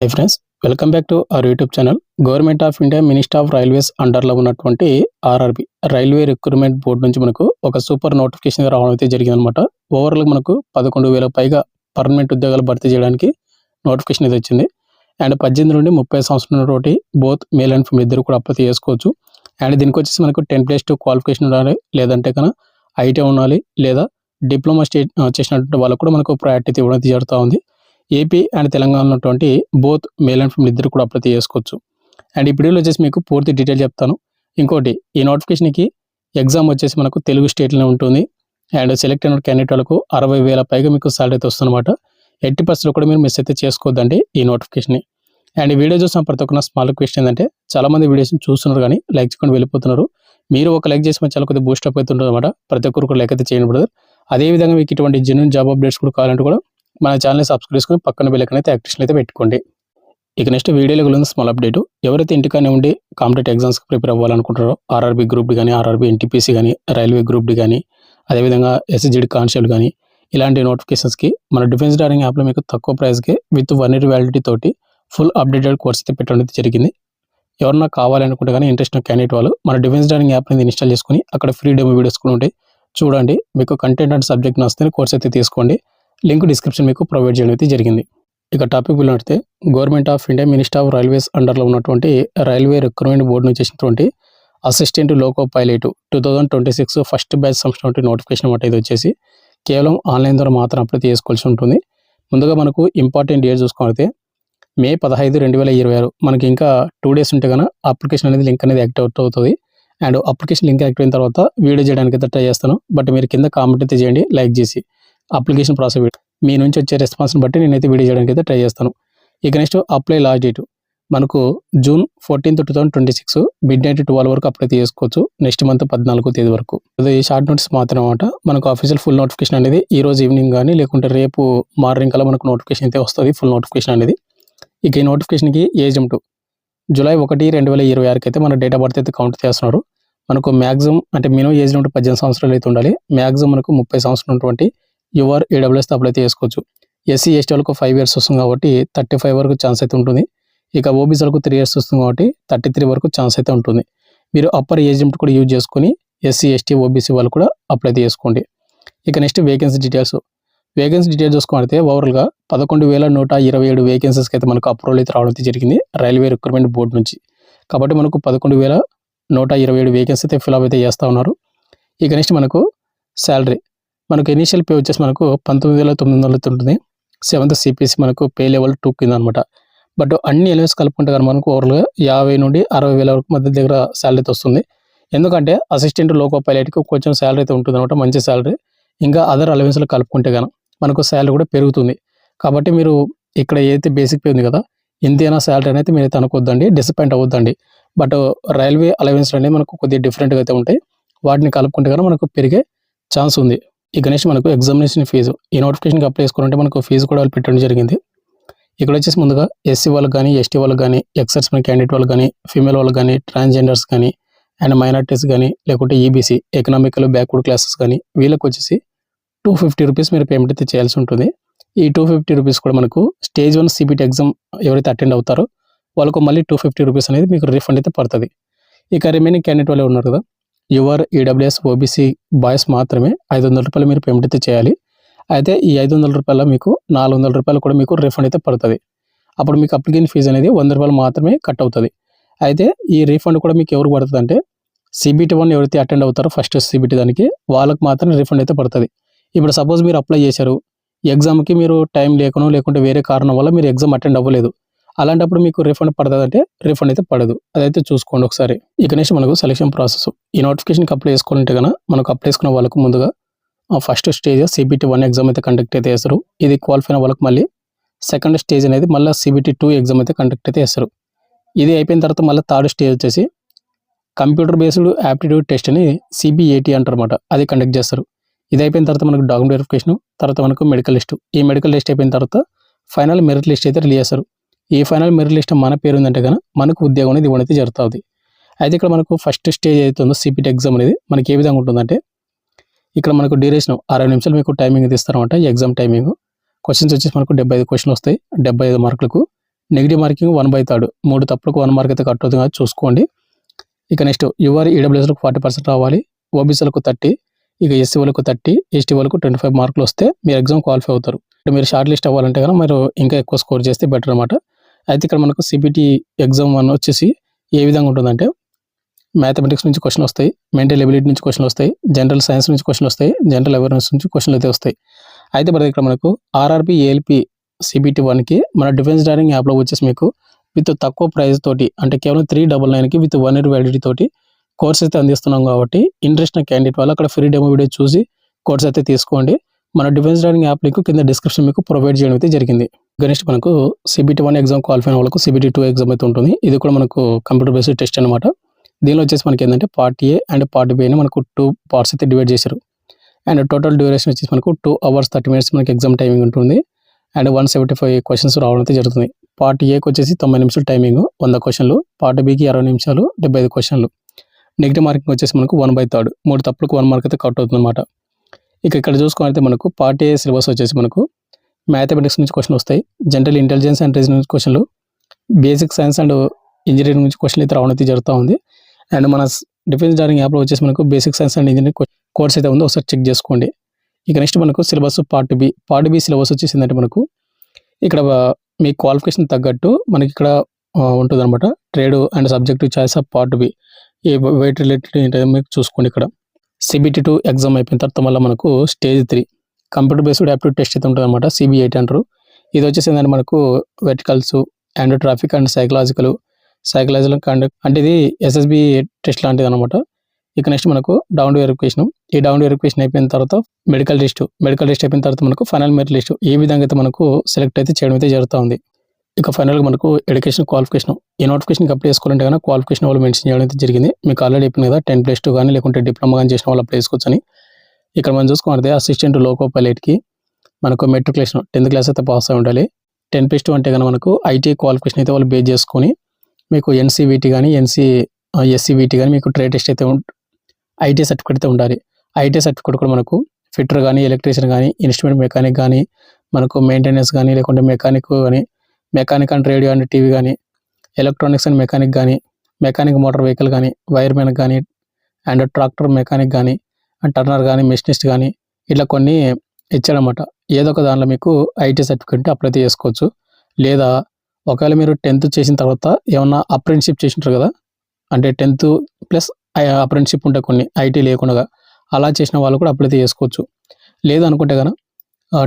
High friends, welcome back to our YouTube channel. Government of India minister of railways అండర్లో ఉన్నటువంటి RRB railway recruitment board నుంచి మనకు ఒక super notification రావడం అయితే జరిగిందనమాట. ఓవరాల్గా మనకు 11,000 పైగా పర్మనెంట్ ఉద్యోగాలు భర్తీ చేయడానికి నోటిఫికేషన్ అయితే వచ్చింది. అండ్ 18 నుండి 30 సంవత్సరాల తోటి బోత్ మేల్ అండ్ ఫీమేల్ ఇద్దరు కూడా అప్లై చేసుకోవచ్చు. అండ్ దీనికి వచ్చేసి మనకు 10+2 క్వాలిఫికేషన్ ఉండాలి, లేదంటే కన్నా ఐటీ ఉండాలి, లేదా డిప్లొమా చేసినటువంటి వాళ్ళకు కూడా మనకు ప్రయారిటీ ఇవ్వడం అయితే జరుగుతూ ఉంది. ఏపీ అండ్ తెలంగాణ ఉన్నటువంటి బోత్ మేల్ అండ్ ఫీమేల్ ఇద్దరు కూడా అప్లై చేసుకోవచ్చు. అండ్ ఈ వీడియోలో వచ్చేసి మీకు పూర్తి డీటెయిల్ చెప్తాను. ఇంకోటి, ఈ నోటిఫికేషన్కి ఎగ్జామ్ వచ్చేసి మనకు తెలుగు స్టేట్లోనే ఉంటుంది. అండ్ సెలెక్ట్ అయిన క్యాండిడేట్ వాళ్ళకు 60,000 పైగా మీకు సాలరీ అయితే వస్తుందన్నమాట. 80% కూడా మీరు మిస్ అయితే చేసుకోవద్దండి ఈ నోటిఫికేషన్ని. అండ్ ఈ వీడియో చూసిన ప్రతి ఒక్క స్మాల్ క్వశ్చన్ ఏంటంటే, చాలామంది వీడియోస్ని చూస్తున్నారు కానీ లైక్ చేయకుండా వెళ్ళిపోతున్నారు. మీరు ఒక లైక్ చేసి చాలా కొద్దిగా బూస్టప్ అవుతుంటుంది అనమాట. ప్రతి ఒక్కరు కూడా లైక్ అయితే చేయండి బ్రదర్. అదేవిధంగా మీకు ఇటువంటి జెన్యూన్ జాబ్ అప్డేట్స్ కూడా కావాలంటే కూడా మన ఛానల్ని సబ్స్క్రైబ్ చేసుకుని పక్కన బెల్ ఐకాన్ అయితే యాక్టివేషన్ అయితే పెట్టుకోండి. ఇక నెక్స్ట్ వీడియోలో గురించి స్మాల్ అప్డేట్. ఎవరైతే ఇంటికానే ఉండి కాంపిటేటివ్ ఎగ్జామ్స్కి ప్రిపేర్ అవ్వాలనుకుంటారో, ఆర్ఆర్బీ గ్రూప్ డి కానీ, ఆర్ఆర్బీ ఎన్టీపీసీ కానీ, రైల్వే గ్రూప్ డి కానీ, అదేవిధంగా ఎస్ఎస్జిడి కానిస్టేబుల్ కానీ, ఇలాంటి నోటిఫికేషన్స్కి మన డిఫెన్స్ డారింగ్ యాప్లో మీకు తక్కువ ప్రైస్కి విత్ 1 year వ్యాలిడిటీ తోటి ఫుల్ అప్డేటెడ్ కోర్స్ అయితే పెట్టడం అయితే జరిగింది. ఎవరన్నా కావాలనుకుంటే కానీ ఇంట్రెస్ట్ ఉన్న క్యాండిడేట్ వాళ్ళు మన డిఫెన్స్ డారింగ్ యాప్ అనేది ఇన్స్టాల్ చేసుకుని అక్కడ ఫ్రీ డెమో వీడియోస్ కూడా ఉంటాయి, చూడండి. మీకు కంటెంట్ అండ్ సబ్జెక్ట్ నచ్చితే కోర్స్ అయితే తీసుకోండి. లింక్ డిస్క్రిప్షన్ మీకు ప్రొవైడ్ చేయడం అయితే జరిగింది. ఇక టాపిక్ వెళ్ళినట్టే, government of India minister of railways అండర్లో ఉన్నటువంటి రైల్వే రిక్రూట్మెంట్ బోర్డు నుంచి చేసినటువంటి assistant loco pilot 2026 first batch సంబంధించిన నోటిఫికేషన్ అన్నమాట. ఇది వచ్చేసి కేవలం ఆన్లైన్ ద్వారా మాత్రం అప్లై చేసుకోవాల్సి ఉంటుంది. ముందుగా మనకు ఇంపార్టెంట్ డేట్ చూసుకుంటే May 15, 2026. మనకి ఇంకా 2 days ఉంటే కనుక అప్లికేషన్ అనేది లింక్ అనేది యాక్టివేట్ అవుతుంది. అండ్ అప్లికేషన్ లింక్ యాక్టివ్ అయిన తర్వాత వీడియో చేయడానికి అయితే ట్రై చేస్తాను. బట్ మీరు కింద కామెంట్ అయితే చేయండి లైక్ చేసి. అప్లికేషన్ ప్రాసెస్ మీ నుంచి వచ్చే రెస్పాన్స్ని బట్టి నేనైతే వీడియో చేయడానికి అయితే ట్రై చేస్తాను. ఇక నెక్స్ట్ అప్లై లాస్ట్ డేట్ మనకు June 14, 2026 midnight 12 వరకు అప్లై చేసుకోవచ్చు. నెక్స్ట్ మంత్ 14వ తేదీ వరకు. అది షార్ట్ నోటీస్ మాత్రం అనమాట. మనకు ఆఫీషియల్ ఫుల్ నోటిఫికేషన్ అనేది ఈ రోజు ఈవినింగ్ కానీ లేకుంటే రేపు మార్నింగ్ కల్లా మనకు నోటిఫికేషన్ అయితే వస్తుంది, ఫుల్ నోటిఫికేషన్ అనేది. ఇక ఈ నోటిఫికేషన్కి ఏజ్ లిమిట్ July 1, 2026 అయితే మన డేట్ ఆఫ్ బర్త్ అయితే కౌంట్ చేస్తున్నారు. మనకు మ్యాక్సిమం అంటే మినిమం ఏజ్ లిమిట్ 18 సంవత్సరాలు అయితే ఉండాలి. మ్యాక్సిమం మనకు 30 సంవత్సరాలు ఉన్నటువంటి యువర్ ఈడబ్ల్యూఎస్ అప్లై చేసుకోవచ్చు. ఎస్సీ ఎస్టీ వాళ్ళకు 5 years వస్తుంది కాబట్టి 35 వరకు ఛాన్స్ అయితే ఉంటుంది. ఇక ఓబీసీ వాళ్ళకు 3 years వస్తుంది కాబట్టి 33 వరకు ఛాన్స్ అయితే ఉంటుంది. మీరు అప్పర్ ఏజ్ లిమిట్ కూడా యూజ్ చేసుకొని ఎస్సీ ఎస్టీ ఓబీసీ వాళ్ళు కూడా అప్లై చేసుకోండి. ఇక నెక్స్ట్ వేకెన్సీ డీటెయిల్స్ చూసుకుంటే ఓవరాల్గా 11,127 వేకెన్సీస్కి అయితే మనకు అప్రూవల్ అయితే రావడం అయితే జరిగింది రైల్వే రిక్రూట్మెంట్ బోర్డు నుంచి. కాబట్టి మనకు 11,127 వేకెన్సీ అయితే ఫిల్అప్ అయితే చేస్తూ ఉన్నారు. ఇక నెక్స్ట్ మనకు శాలరీ మనకు ఇనీషియల్ పే వచ్చేసి మనకు 19,900 ఉంటుంది. 7th CPC మనకు పే లెవెల్ 2 కింద అనమాట. బట్ అన్ని ఎలిమెంట్స్ కలుపుకుంటే కానీ మనకు ఓవర్గా 50 నుండి 60,000 వరకు మధ్య దగ్గర శాలరీ అయితే వస్తుంది. ఎందుకంటే అసిస్టెంట్ లోకో పైలట్కి కొంచెం శాలరీ అయితే ఉంటుంది అనమాట, మంచి శాలరీ. ఇంకా అదర్ అలవెన్స్లు కలుపుకుంటే కానీ మనకు శాలరీ కూడా పెరుగుతుంది. కాబట్టి మీరు ఇక్కడ ఏదైతే బేసిక్ పే ఉంది కదా, ఇంతైనా శాలరీ అనేది మీరైతే అనుకోవద్దండి, డిసప్పాయింట్ అవ్వద్దండి. బట్ రైల్వే అలవెన్స్లు అనేవి మనకు కొద్దిగా డిఫరెంట్గా అయితే ఉంటాయి. వాటిని కలుపుకుంటే కానీ మనకు పెరిగే ఛాన్స్ ఉంది. ఇక నెక్స్ట్ మనకు ఎగ్జామినేషన్ ఫీజు ఈ నోటిఫికేషన్కి అప్లై చేసుకోవాలంటే మనకు ఫీజు కూడా వాళ్ళు పెట్టడం జరిగింది. ఇక్కడ వచ్చేసి ముందుగా ఎస్సీ వాళ్ళకి కానీ, ఎస్టీ వాళ్ళకి కానీ, ఎక్సర్సైజ్ క్యాండిడేట్ వాళ్ళకి కానీ, ఫీమేల్ వాళ్ళకి కానీ, ట్రాన్స్జెండర్స్ కానీ, అండ్ మైనార్టీస్ కానీ, లేకుంటే ఈబీసీ ఎకనామికల్ బ్యాక్వర్డ్ క్లాసెస్ కానీ వీళ్ళకి వచ్చేసి 250 రూపీస్ మీరు పేమెంట్ అయితే చేయాల్సి ఉంటుంది. ఈ 250 రూపీస్ కూడా మనకు స్టేజ్ 1 CBT ఎగ్జామ్ ఎవరైతే అటెండ్ అవుతారో వాళ్ళకు మళ్ళీ 250 రూపీస్ అనేది మీకు రిఫండ్ అయితే పడుతుంది. ఇక రిమైనింగ్ క్యాండిడేట్ వాళ్ళే ఉన్నారు కదా, యువర్ ఈడబ్ల్యూఎస్ ఓబీసీ బాయ్స్ మాత్రమే 500 రూపాయలు మీరు పేమెంట్ అయితే చేయాలి. అయితే ఈ 500 రూపాయల మీకు 400 రూపాయలు కూడా మీకు రిఫండ్ అయితే పడుతుంది. అప్పుడు మీకు అప్లికేషన్ ఫీజు అనేది 100 రూపాయలు మాత్రమే కట్ అవుతుంది. అయితే ఈ రీఫండ్ కూడా మీకు ఎవరికి పడుతుంది అంటే CBT 1 ఎవరైతే అటెండ్ అవుతారో ఫస్ట్ CBT దానికి వాళ్ళకి మాత్రమే రిఫండ్ అయితే పడుతుంది. ఇప్పుడు సపోజ్ మీరు అప్లై చేశారు, ఎగ్జామ్కి మీరు టైం లేకుంటే వేరే కారణం వల్ల మీరు ఎగ్జామ్ అటెండ్ అవ్వలేదు, అలాంటప్పుడు మీకు రిఫండ్ పడుతుంది అంటే రిఫండ్ అయితే పడదు. అదైతే చూసుకోండి ఒకసారి. ఇక నెక్స్ట్ మనకు సెలక్షన్ ప్రాసెస్ ఈ నోటిఫికేషన్కి అప్లై చేసుకోవాలంటే కనుక మనకు అప్లై చేసుకున్న వాళ్ళకు ముందుగా ఫస్ట్ స్టేజ్ CBT 1 ఎగ్జామ్ అయితే కండక్ట్ అయితే చేస్తారు. ఇది క్వాలిఫై అయిన వాళ్ళకి మళ్ళీ సెకండ్ స్టేజ్ అనేది మళ్ళీ CBT 2 ఎగ్జామ్ అయితే కండక్ట్ అయితే చేస్తారు. ఇది అయిపోయిన తర్వాత మళ్ళీ థర్డ్ స్టేజ్ వచ్చేసి కంప్యూటర్ బేస్డ్ యాప్టిట్యూడ్ టెస్ట్ అని CBAT అంటారు అనమాట, అది కండక్ట్ చేస్తారు. ఇది అయిపోయిన తర్వాత మనకు డాక్యుమెంట్ వెరిఫికేషన్, తర్వాత మనకు మెడికల్ లిస్ట్. ఈ మెడికల్ లిస్ట్ అయిపోయిన తర్వాత ఫైనల్ మెరిట్ లిస్ట్ అయితే రిలీజ్ చేస్తారు. ఈ ఫైనల్ మెరిట్ లిస్ట్ మన పేరు ఉందంటే కనుక మనకు ఉద్యోగం అనేది ఇవ్వడం అయితే జరుగుతుంది. అయితే ఇక్కడ మనకు ఫస్ట్ స్టేజ్ అవుతుందో CBT ఎగ్జామ్ అనేది మనకి ఏ విధంగా ఉంటుందంటే, ఇక్కడ మనకు డ్యూరేషన్ 60 నిమిషాలు మీకు టైమింగ్ ఇస్తారన్నమాట. ఈ ఎగ్జామ్ టైమింగ్ క్వశ్చన్స్ వచ్చేసి మనకు 75 క్వశ్చన్లు వస్తాయి, 75 మార్కులకు. నెగిటివ్ మార్కింగ్ 1/3 3 తప్పులకు 1 మార్క్ అయితే కట్ అవుతుంది కదా చూసుకోండి. ఇక నెక్స్ట్ యువర్ ఈడబ్ల్యూఎస్లకు 40% రావాలి, ఓబీసీలకు 30, ఇక ఎస్సీ వాళ్ళకు 30, ఎస్టీ వాళ్ళకు 25 మార్కులు వస్తే మీరు ఎగ్జామ్ క్వాలిఫై అవుతారు. మీరు షార్ట్ లిస్ట్ అవ్వాలంటే కనుక మీరు ఇంకా ఎక్కువ స్కోర్ చేస్తే బెటర్ అనమాట. అయితే ఇక్కడ మనకు సిబిటి ఎగ్జామ్ 1 వచ్చేసి ఏ విధంగా ఉంటుందంటే మ్యాథమెటిక్స్ నుంచి క్వశ్చన్ వస్తాయి, మెంటల్ ఎబిలిటీ నుంచి క్వశ్చన్ వస్తాయి, జనరల్ సైన్స్ నుంచి క్వశ్చన్ వస్తాయి, జనరల్ అవేర్నెస్ నుంచి క్వశ్చన్లు అయితే వస్తాయి. అయితే మరి ఇక్కడ మనకు ఆర్ఆర్బి ఏఎల్పి సిబిటి 1కి మన డిఫెన్స్ డైరింగ్ యాప్లో వచ్చేసి మీకు విత్ తక్కువ ప్రైస్ తోటి అంటే కేవలం 399కి విత్ 1 year వ్యాలిడిటీ తోటి కోర్స్ అయితే అందిస్తున్నాం కాబట్టి ఇంట్రెస్ట్ ఉన్న క్యాండిడేట్ వాళ్ళు అక్కడ ఫ్రీ డెమో వీడియో చూసి కోర్స్ అయితే తీసుకోండి. మన డిఫెన్స్ డైరింగ్ యాప్ లింక్ కింద డిస్క్రిప్షన్ మీకు ప్రొవైడ్ చేయడం అయితే జరిగింది. నెక్స్ట్ మనకు సిబిటి 1 ఎగ్జామ్ క్వాలిఫై అయిన వాళ్ళకు సిబిటి 2 ఎగ్జామ్ అయితే ఉంటుంది. ఇది కూడా మనకు కంప్యూటర్ బేస్డ్ టెస్ట్ అనమాట. దీనిలో వచ్చేసి మనకి ఏంటంటే part A and part B అని మనకు 2 పార్ట్స్ అయితే డివైడ్ చేశారు. అండ్ టోటల్ డ్యూరేషన్ వచ్చేసి మనకు 2 hours 30 minutes మనకి ఎగ్జామ్ టైమింగ్ ఉంటుంది. అండ్ 175 క్వశ్చన్స్ రావడం అయితే జరుగుతుంది. పార్ట్ ఏకి వచ్చేసి 90 నిమిషాలు టైమింగ్ 100 క్వశ్చన్లు, పార్ట్ బికి 60 నిమిషాలు 75 క్వశ్చన్లు. నెగిటివ్ మార్కింగ్ వచ్చేసి మనకు 1/3 3 తప్పులకు 1 మార్క్ అయితే కట్ అవుతుంది అనమాట. ఇక ఇక్కడ చూసుకుంటే మనకు పార్ట్ ఏ సిలబస్ వచ్చేసి మనకు మ్యాథమెటిక్స్ నుంచి క్వశ్చన్ వస్తాయి, జనరల్ ఇంటెలిజెన్స్ అండ్ రీజనింగ్ క్వశ్చన్లు, బేసిక్ సైన్స్ అండ్ ఇంజనీరింగ్ నుంచి క్వశ్చన్లు అయితే రావడం అయితే జరుగుతూ ఉంది. అండ్ మన డిఫెన్స్ డైరింగ్ యాప్లో వచ్చేసి మనకు basic science and engineering course అయితే ఉందో ఒకసారి చెక్ చేసుకోండి. ఇక నెక్స్ట్ మనకు సిలబస్ పార్ట్ బి సిలబస్ వచ్చేసిందంటే మనకు ఇక్కడ మీ క్వాలిఫికేషన్ తగ్గట్టు మనకి ఇక్కడ ఉంటుంది అనమాట. Trade and subjective choice of part B ఏ వెయిట్ రిలేటెడ్ ఏంటో మీకు చూసుకోండి. ఇక్కడ సిబిటి 2 ఎగ్జామ్ అయిపోయిన తర్వాత మళ్ళీ మనకు stage 3 computer based aptitude test అయితే ఉంటుంది అనమాట. CB8 అంటారు. ఇది వచ్చేసిందంటే మనకు verticals and traffic and psychological conduct అంటే ఇది SSB టెస్ట్ లాంటిది అనమాట. ఇక నెక్స్ట్ మనకు డౌన్ వెరిఫికేషన్. ఈ డౌన్ వెరిఫికేషన్ అయిపోయిన తర్వాత మెడికల్ టెస్ట్ అయిపోయిన తర్వాత మనకు ఫైనల్ మెరిట్ లిస్ట్ ఏ విధంగా అయితే మనకు సెలెక్ట్ అయితే చేయడం అయితే జరుగుతూ ఉంది. ఇక ఫైనల్గా మనకు ఎడ్యుకేషన్ క్వాలిఫికేషన్ ఈ నోటిఫికేషన్కి అప్లై చేసుకోవాలంటే కానీ క్వాలిఫికేషన్ వాళ్ళు మెన్షన్ చేయడం అయితే జరిగింది. మీకు ఆల్రెడీ అయిపోయింది కదా 10+2 కానీ లేకుంటే డిప్లొమా కానీ చేసిన వాళ్ళు అప్లై చేసుకోవచ్చని. ఇక్కడ మనం చూసుకుంటే అసిస్టెంట్ లోకో పైలట్కి మనకు మెట్రికులేషన్ 10th క్లాస్ అయితే పాస్ అయి ఉండాలి. 10+2 అంటే కనుక మనకు ఐటీ క్వాలిఫికేషన్ అయితే వాళ్ళు బేస్ చేసుకొని మీకు NCVT కానీ SCVT కానీ మీకు ట్రేడ్ టెస్ట్ అయితే ఐటీ సర్టిఫికేట్ అయితే ఉండాలి. ఐటీ సర్టిఫికేట్ కూడా మనకు ఫిట్టర్ కానీ ఎలక్ట్రీషియన్ కానీ ఇన్స్ట్రుమెంట్ మెకానిక్ కానీ మనకు మెయింటెనెన్స్ కానీ లేకుంటే mechanic and radio and TV కానీ ఎలక్ట్రానిక్స్ అండ్ మెకానిక్ కానీ మెకానిక్ మోటార్ వెహికల్ కానీ వైర్మెన్ కానీ అండ్ ట్రాక్టర్ మెకానిక్ కానీ టర్నర్ కానీ మెషినిస్ట్ కానీ ఇట్లా కొన్ని ఇచ్చాడనమాట. ఏదో ఒక దానిలో మీకు ఐటీ సర్టిఫికేట్ అప్లై చేసుకోవచ్చు. లేదా ఒకవేళ మీరు 10th చేసిన తర్వాత ఏమన్నా అప్రెంటిషిప్ చేసింటారు కదా, అంటే 10th ప్లస్ అప్రెంటిషిప్ ఉంటే కొన్ని ఐటీ లేకుండా అలా చేసిన వాళ్ళు కూడా అప్లై చేసుకోవచ్చు. లేదు అనుకుంటే కనుక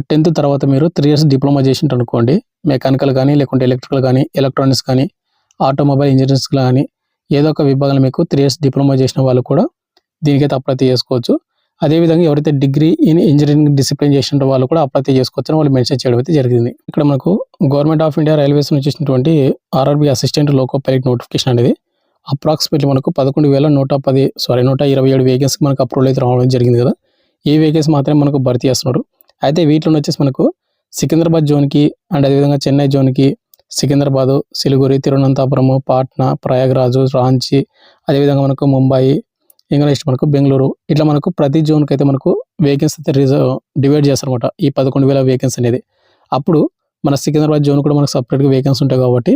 10th తర్వాత మీరు 3 years డిప్లొమా చేసింటారు అనుకోండి, మెకానికల్ కానీ లేకుంటే ఎలక్ట్రికల్ కానీ ఎలక్ట్రానిక్స్ కానీ ఆటోమొబైల్ ఇంజనీర్స్ కానీ ఏదో ఒక విభాగంలో మీకు 3 years డిప్లొమా చేసిన వాళ్ళు కూడా దీనికైతే అప్లై చేసుకోవచ్చు. అదేవిధంగా ఎవరైతే డిగ్రీ ఇన్ ఇంజనీరింగ్ డిసిప్లిన్ చేసిన వాళ్ళు కూడా అప్లై చేసుకోవచ్చు అని వాళ్ళు మెన్షన్ చేయడం అయితే జరిగింది. ఇక్కడ మనకు గవర్నమెంట్ ఆఫ్ ఇండియా రైల్వేస్ నుంచి ఇచ్చినటువంటి RRB assistant loco pilot notification అనేది అప్రాక్సిమేట్లీ మనకు 11,127 వేకెన్సీ మనకు అప్రూవల్ అయితే రావడం జరిగింది కదా. ఈ వేకెన్సీ మాత్రమే మనకు భర్తీ చేస్తున్నారు. అయితే వీటిలో వచ్చేసి మనకు సికింద్రాబాద్ జోన్కి అండ్ అదేవిధంగా చెన్నై జోన్కి సికింద్రాబాదు, సిలిగురి, తిరువనంతపురము, పాట్నా, ప్రయాగ్రాజు, రాంచీ, అదేవిధంగా మనకు ముంబై, ఇంకా నెక్స్ట్ మనకు బెంగళూరు, ఇట్లా మనకు ప్రతి జోన్కి అయితే మనకు వేకెన్సీ అయితే డివైడ్ చేస్తారనమాట. ఈ 11,000 వేకెన్సీ అనేది అప్పుడు మన సికింద్రాబాద్ జోన్ కూడా మనకు సపరేట్గా వేకెన్సీ ఉంటాయి కాబట్టి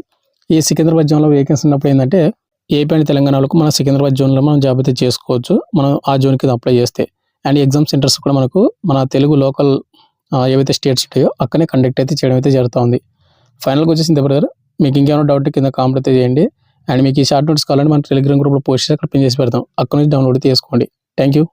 ఈ సికింద్రాబాద్ జోన్లో వేకెన్సీ ఉన్నప్పుడు ఏంటంటే ఏపీ అండ్ తెలంగాణలో మన సికింద్రాబాద్ జోన్లో మనం జాబ్ అయితే చేసుకోవచ్చు మనం ఆ జోన్ కింద అప్లై చేస్తే. అండ్ ఎగ్జామ్ సెంటర్స్ కూడా మనకు మన తెలుగు లోకల్ ఏవైతే స్టేట్స్ ఉంటాయో అక్కడనే కండక్ట్ అయితే చేయడం అయితే జరుగుతూ ఉంది. ఫైనల్గా వచ్చేసింది బ్రదర్. మీకు ఇంకేమైనా డౌట్ కింద కామెంట్ అయితే చేయండి. అండ్ మీకు ఈ షార్ట్ నోట్స్ కావాలంటే మన టెలిగ్రామ్ గ్రూప్లో పోస్ట్ చేసి అక్కడ పిన్ చేసి పెడతాం, అక్కడ నుంచి డౌన్లోడ్ చేసుకోండి. Thank you.